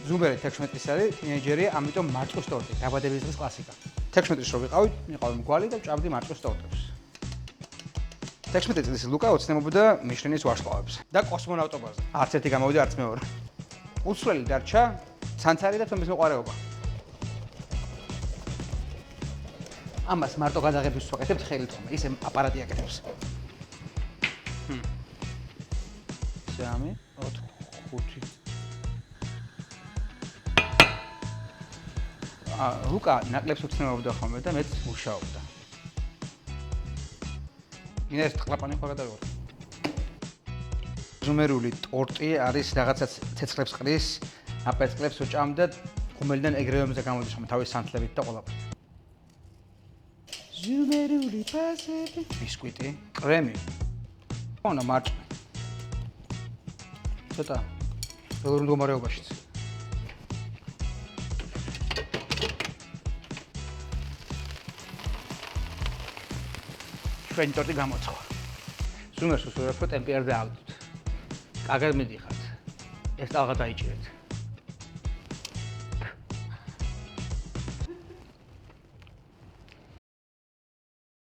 ზუმერი 16 წლის არის, თინეიჯერია, ამიტომ მარწყვის ტორტი, დაბადების დღის კლასიკა. 16 წლის რო ვიყავით, მიყავი მგვალი და ვჭამდი მარწყვის ტორტებს. 16 წლის ლუკა ოცნებობდა მიშლინის ვარსკვლავებს და კოსმონავტობაზე. არც ერთი გამოვიდა, არც მეორე. უცვლელი დარჩა ცანცარი და თომის მოყარეობა. ამას მარტო გადაღების ვაკეთებთ ხელით ხომ, ისე აპარატი აკეთებს. 3, 4, 5. ლუკა ნაკლებს უცნებობდა ხოლმე და მეც მუშაობდა. ინეს ყლაპანი ხო გადავიღოთ. ზუმერული ტორტი არის რაღაცა ცეცხლებს ყრის, აპერწკლებს უჭამ და ღუმელიდან ეგრევემზე გამოდის ხოლმე თავის სანთლებით და ყველაფერი. ზუმერული პასები, ბისკვიტი, კრემი. ონა მარჭი. ცოტა ბევრ მდგომარეობაშიც. ჩვენი ტორტი გამოცხვა. ზუმერს უსურვებთ ტემპერატურაზე ავდოთ. კარგად მიდიხართ. ეს ტალღა დაიჭირეთ.